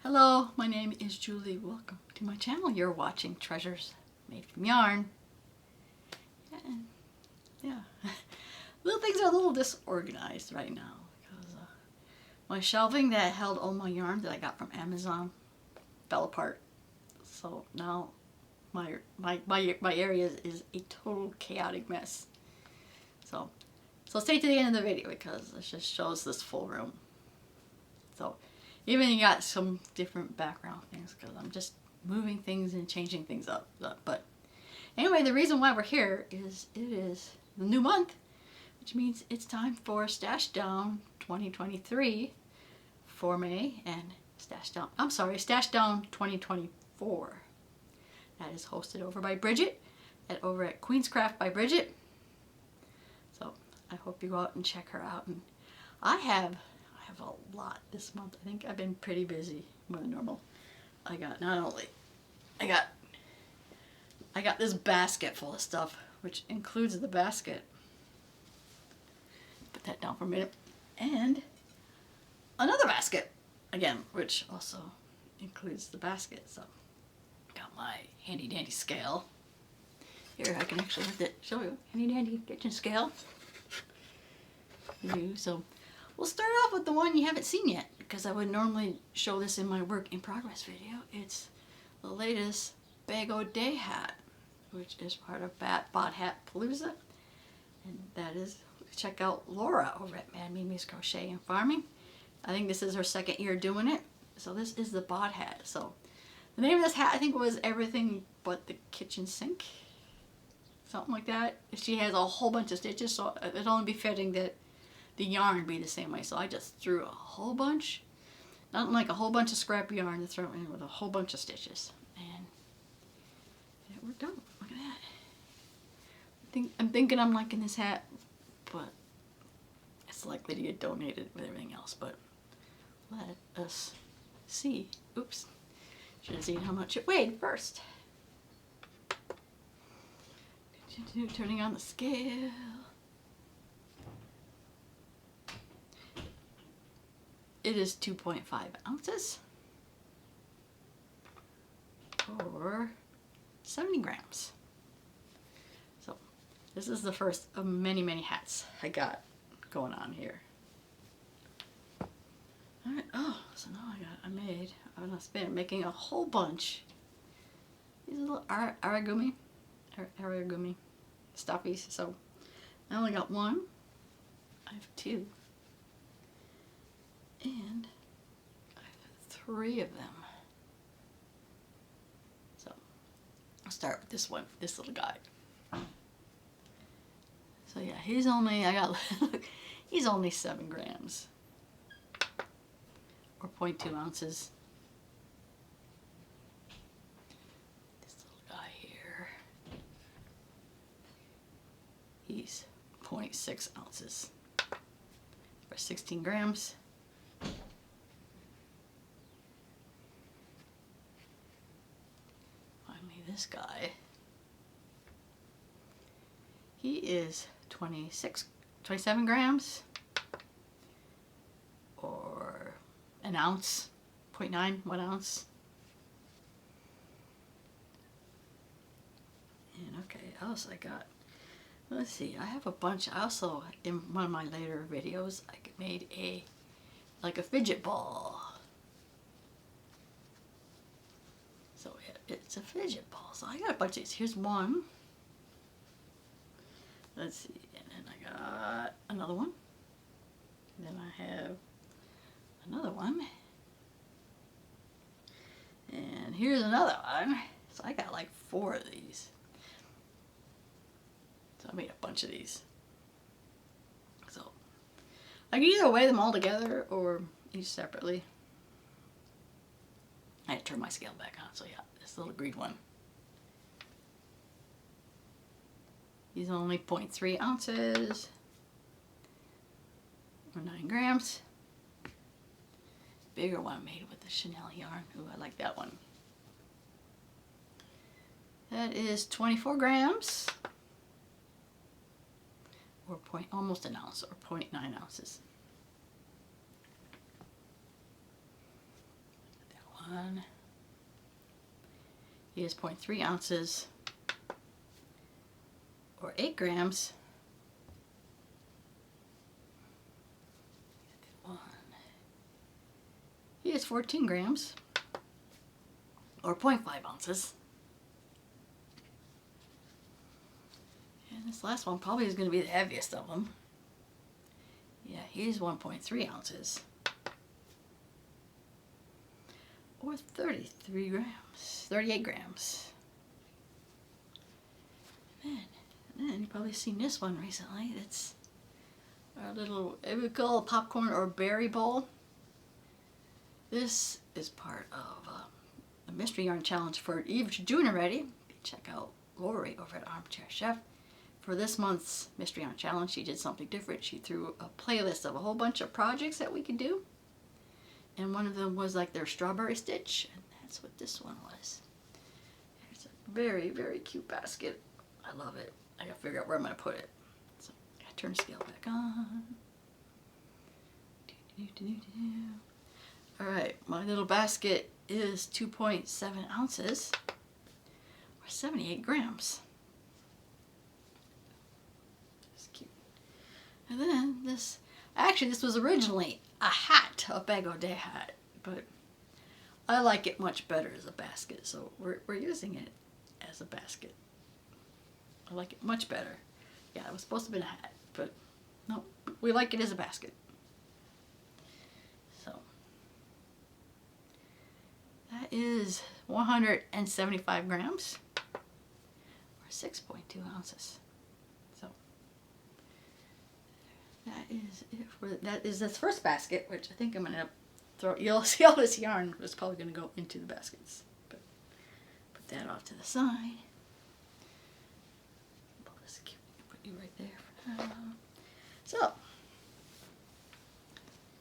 Hello, my name is Julie. Welcome to my channel. You're watching Treasures Made from Yarn. And yeah, little things are a little disorganized right now because my shelving that held all my yarn that I got from Amazon fell apart. So now my area is a total chaotic mess. So stay to the end of the video because it just shows this full room. So even you got some different background things because I'm just moving things and changing things up. But anyway, the reason why we're here is it is the new month, which means it's time for Stash Down 2023 for May and Stash Down 2024. That is hosted over by Bridget over at Queenscraft by Bridget. So I hope you go out and check her out. And I have a lot this month. I think I've been pretty busy more than normal. I got this basket full of stuff, which includes the basket. Put that down for a minute. And another basket again, which also includes the basket. So got my handy dandy scale. Here, I can actually show you. Handy dandy kitchen scale. So we'll start off with the one you haven't seen yet, because I would normally show this in my work in progress video. It's the latest Bag O' Day hat, which is part of Bot Hat Palooza. And that is, check out Laura over at Mad Mimi's Crochet and Farming. I think this is her second year doing it. So this is the Bot Hat. So the name of this hat, I think, was Everything But the Kitchen Sink. Something like that. She has a whole bunch of stitches, so it'd only be fitting that the yarn be the same way. So I just threw a whole bunch, not like a whole bunch of scrap yarn, to throw in with a whole bunch of stitches, and it worked out. Look at that. I'm thinking I'm liking this hat, but it's likely to get donated with everything else. But let us see. Oops, should have seen how much it weighed first. Turning on the scale. It is 2.5 ounces or 70 grams. So this is the first of many, many hats I got going on here. All right. Oh, so now I'm gonna spend making a whole bunch. These little aragumi stuffies. So I only got one. I have two. And I have 3 of them. So I'll start with this one, this little guy. So yeah, he's only 7 grams or 0.2 ounces. This little guy here, he's 0.6 ounces or 16 grams. This guy, he is 27 grams or an ounce, 0.9, 1 ounce. And okay, else I got, let's see, I have a bunch. I also, in one of my later videos, I made a fidget ball. So it's a fidget ball. So I got a bunch of these. Here's one. Let's see. And then I got another one. And then I have another one. And here's another one. So I got like 4 of these. So I made a bunch of these. So I can either weigh them all together or each separately. I had to turn my scale back on, so yeah, this little green one. He's only 0.3 ounces or 9 grams. Bigger one made with the Chanel yarn. Ooh, I like that one. That is 24 grams or almost an ounce or 0.9 ounces. one is 0.3 ounces or 8 grams. One is 14 grams or 0.5 ounces. And this last one probably is going to be the heaviest of them. Yeah, he's 1.3 ounces or 33 grams, 38 grams. And then you've probably seen this one recently. It's our little, it would call a popcorn or berry bowl. This is part of a mystery yarn challenge for Eve. If you're doing it already, check out Lori over at Armchair Chef. For this month's mystery yarn challenge, she did something different. She threw a playlist of a whole bunch of projects that we could do. And one of them was like their strawberry stitch, and that's what this one was. It's a very, very cute basket. I love it. I gotta figure out where I'm gonna put it. So I gotta turn the scale back on. Alright, my little basket is 2.7 ounces or 78 grams. It's cute. And then this, actually this was originally a hat, a Bag-O-Day hat, but I like it much better as a basket, so we're using it as a basket. I like it much better. Yeah, it was supposed to be a hat, but no, we like it as a basket. So that is 175 grams or 6.2 ounces. So that is it for that. Is this first basket, which I think I'm gonna throw. You'll see all this yarn is probably gonna go into the baskets, but put that off to the side. Put you right there for now. So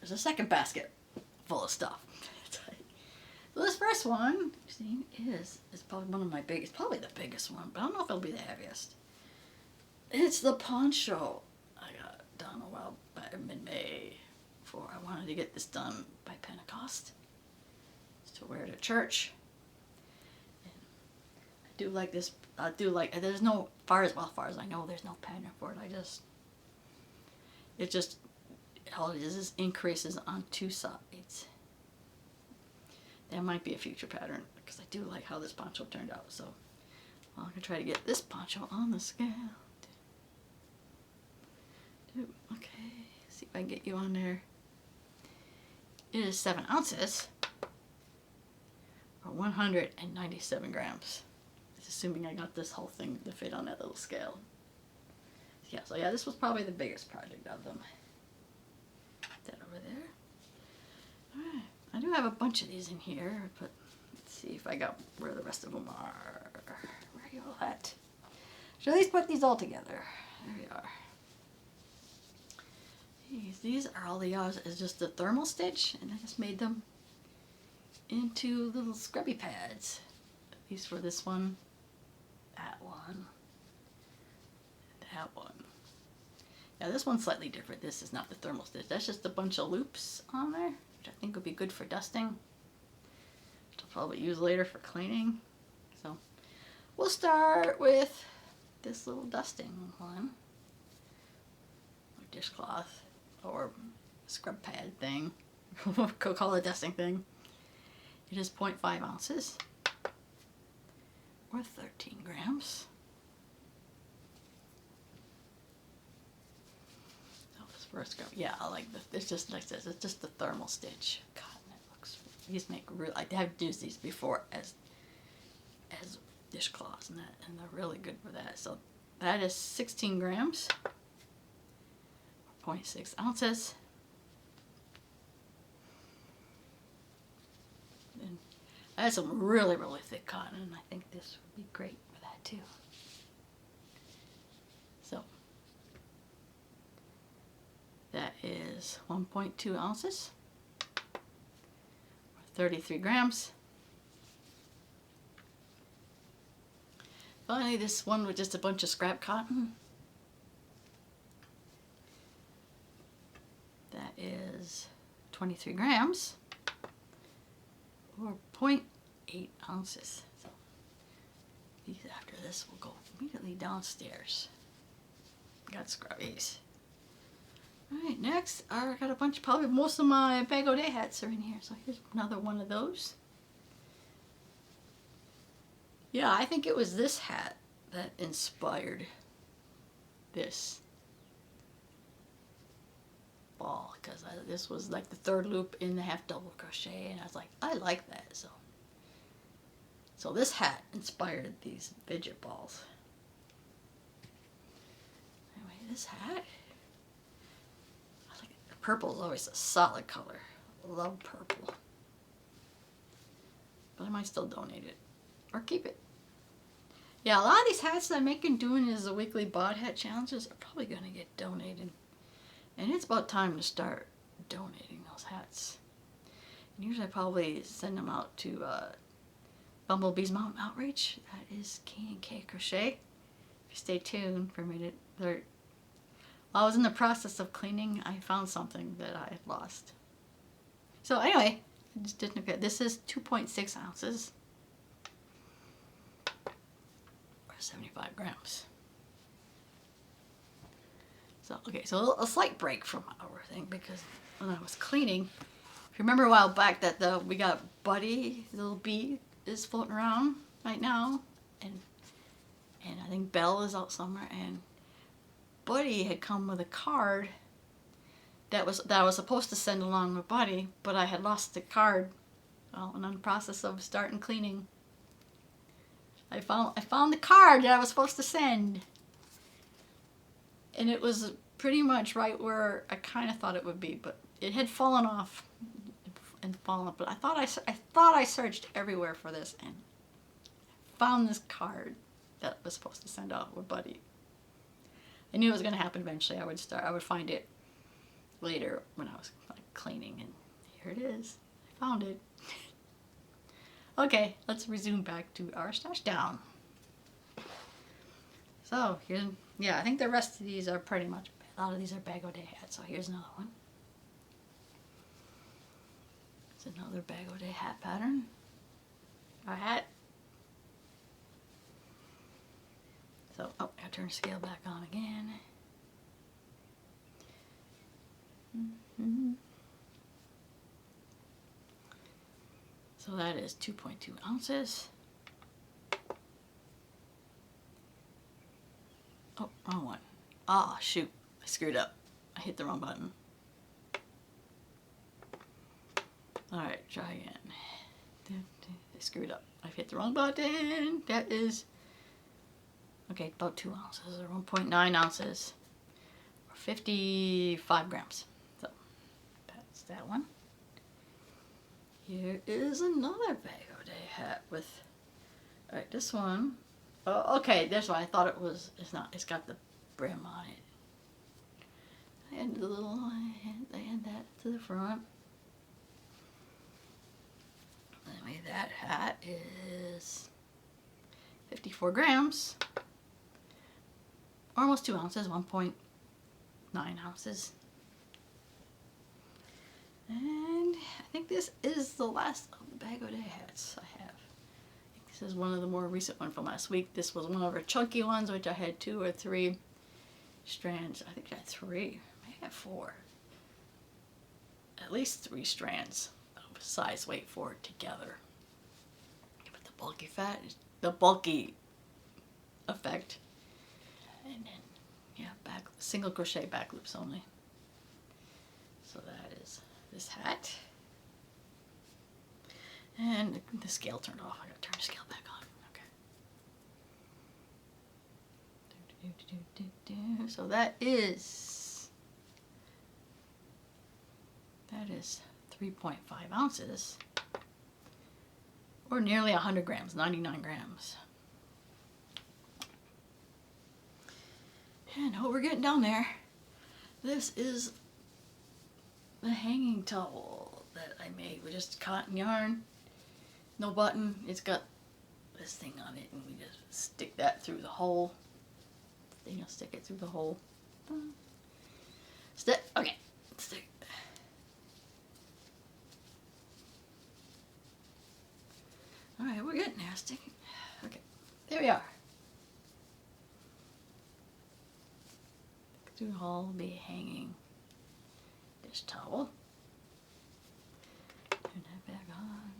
there's a second basket full of stuff. So this first one, see, is probably one of my biggest, probably the biggest one, but I don't know if it'll be the heaviest. It's the poncho I got done a while back in May. For I wanted to get this done by Pentecost to wear to church. And I do like this. I do like. There's no far as I know, there's no pattern for it. It just all it is increases on two sides. That might be a future pattern because I do like how this poncho turned out. So I'm gonna try to get this poncho on the scale. Okay, see if I can get you on there. It is 7 ounces or 197 grams. It's assuming I got this whole thing to fit on that little scale. Yeah, so yeah, this was probably the biggest project of them. Put that over there. Alright, I do have a bunch of these in here, but let's see if I got where the rest of them are. Where are you all at? Should at least put these all together. There we are. These are all the yarns. It's just the thermal stitch, and I just made them into little scrubby pads. These for this one, that one, that one. Now this one's slightly different. This is not the thermal stitch. That's just a bunch of loops on there, which I think would be good for dusting. Which I'll probably use later for cleaning. So we'll start with this little dusting one, or dishcloth, or scrub pad thing. We'll call it dusting thing. It is 0.5 ounces or 13 grams. Oh, this first go. Yeah, I like this. It's just like this. It's just the thermal stitch. God, that looks. These make real. I have used these before as dishcloths, and they're really good for that. So that is 16 grams. 0.6 ounces. And I had some really, really thick cotton, and I think this would be great for that too. So that is 1.2 ounces, or 33 grams. Finally, this one with just a bunch of scrap cotton. That is 23 grams or 0.8 ounces. So these after this will go immediately downstairs. Got scrubbies. Alright, next I got a bunch, probably most of my Bag O' Day hats are in here. So here's another one of those. Yeah, I think it was this hat that inspired this ball, because this was like the third loop in the half double crochet, and I was like, I like that. So this hat inspired these fidget balls. Anyway, this hat, I like it. Purple is always a solid color. I love purple. But I might still donate it or keep it. Yeah, a lot of these hats that I'm making doing is the weekly bod hat challenges are probably going to get donated. And it's about time to start donating those hats. And usually I probably send them out to Bumblebee's Mountain Outreach. That is K&K Crochet. If you stay tuned for a minute. While I was in the process of cleaning, I found something that I had lost. So anyway, I just didn't forget. This is 2.6 ounces. Or 75 grams. So, okay, so a slight break from our thing, because when I was cleaning, if you remember a while back that we got Buddy, the little bee, is floating around right now, and I think Belle is out somewhere, and Buddy had come with a card that I was supposed to send along with Buddy, but I had lost the card. Well, and I'm in the process of starting cleaning. I found the card that I was supposed to send. And it was pretty much right where I kind of thought it would be, but it had fallen off and fallen. But I thought I searched everywhere for this and found this card that I was supposed to send out with Buddy. I knew it was going to happen eventually. I would find it later when I was cleaning, and here it is. I found it. Okay, let's resume back to our stash down. So here's, yeah, I think the rest of these are pretty much, a lot of these are Bag O' Day hats. So here's another one. It's another Bag O' Day hat pattern. A hat. So, oh, I turn the scale back on again. So that is 2.2 ounces. Oh, wrong one. Ah, shoot. I screwed up. I hit the wrong button. Alright, try again. I screwed up. I hit the wrong button. That is, okay, about 2 ounces or 1.9 ounces or 55 grams. So that's that one. Here is another Bag O' Day hat with, alright, this one. Oh, okay, that's why I thought it was, it's not, it's got the brim on it. I add that to the front. Anyway, that hat is 54 grams, almost 2 ounces, 1.9 ounces. And I think this is the last of the Bag O' Day hats I have. I think this is one of the more recent ones from last week. This was one of our chunky ones, which I had 2 or 3 strands. I think I had 3. I may have 4. At least 3 strands of size weight 4 together. But the bulky fat is the bulky effect. And then, yeah, single crochet back loops only. So that is this hat. And the scale turned off. I gotta turn the scale back on. Okay. So that is 3.5 ounces, or nearly 100 grams, 99 grams. And oh, we're getting down there. This is the hanging towel that I made with just cotton yarn, no button. It's got this thing on it, and we just stick that through the hole. Stick it through the hole. Okay, stick. Alright, we're getting nasty. Okay, there we are. So I'll be hanging this towel. Turn that back on.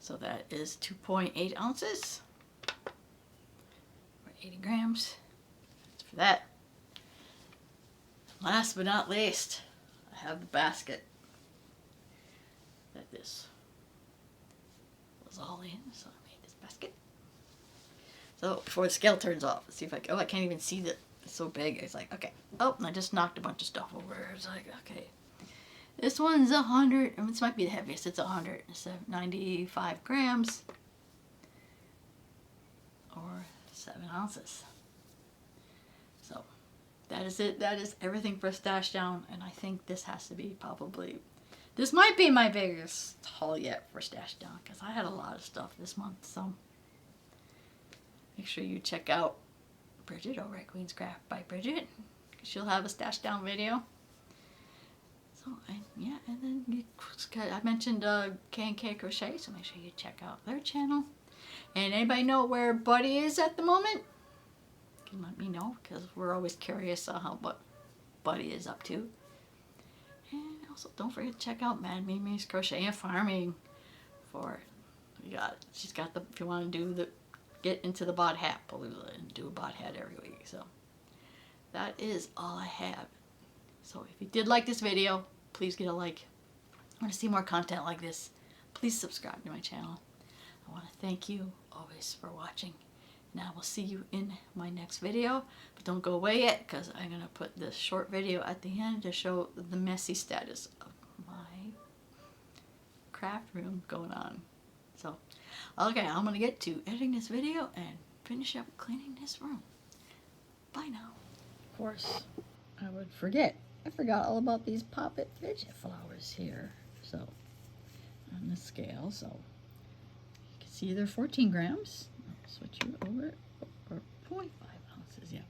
So that is 2.8 ounces, or 80 grams. That's for that. Last but not least, I have the basket that this was all in, so I made this basket. So before the scale turns off, let's see if I can, oh, I can't even see that it's so big. It's like, okay. Oh, and I just knocked a bunch of stuff over. It's like, okay. This one's 100, and this might be the heaviest. It's 195 grams, or 7 ounces. So that is it. That is everything for stash down, and I think this has to be probably, this might be my biggest haul yet for stash down, because I had a lot of stuff this month. So make sure you check out Bridget over at Queen's Craft by Bridget, because she'll have a stash down video. So, and yeah, and then I mentioned K&K Crochet, so make sure you check out their channel. And anybody know where Buddy is at the moment? You can let me know, because we're always curious what Buddy is up to. And also, don't forget to check out Mad Mimi's Crochet and Farming for, she's got the, if you want to do the, get into the bod hat palooza and do a bod hat every week. So that is all I have. So if you did like this video, please get a like. I want to see more content like this. Please subscribe to my channel. I want to thank you always for watching. And I will see you in my next video. But don't go away yet, because I'm going to put this short video at the end to show the messy status of my craft room going on. So, okay, I'm going to get to editing this video and finish up cleaning this room. Bye now. Of course, I would forget. I forgot all about these poppet fidget flowers here. So, on the scale, so you can see they're 14 grams. I'll switch you over, or 0.5 ounces, yeah.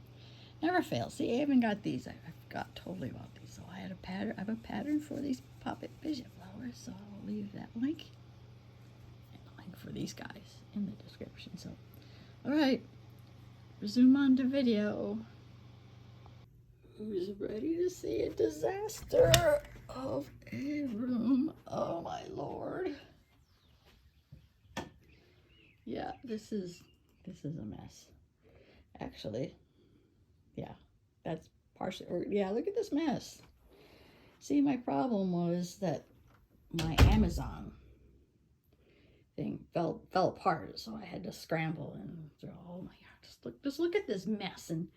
Never fails. See, I haven't got these. I forgot totally about these. So I had a pattern. I have a pattern for these poppet fidget flowers, so I'll leave that link and a link for these guys in the description. So, all right, resume on to video. Who's ready to see a disaster of a room? Oh my Lord. Yeah, this is a mess. Actually, yeah, that's partially, or yeah, look at this mess. See, my problem was that my Amazon thing fell apart, so I had to scramble and throw, oh my God, just look at this mess in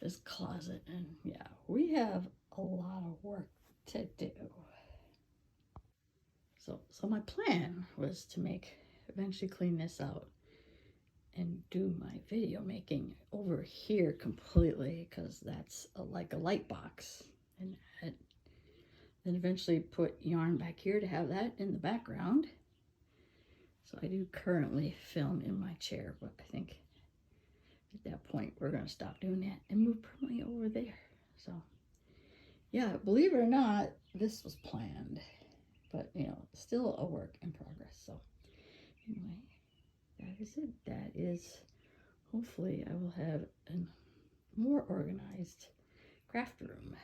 this closet. And yeah, we have a lot of work to do. So my plan was to eventually clean this out and do my video making over here completely, because that's like a light box, and then eventually put yarn back here to have that in the background. So I do currently film in my chair, but I think at that point we're going to stop doing that and move permanently over there. So yeah, believe it or not, this was planned, but you know, still a work in progress. So anyway, that is it. That is, hopefully I will have a more organized craft room.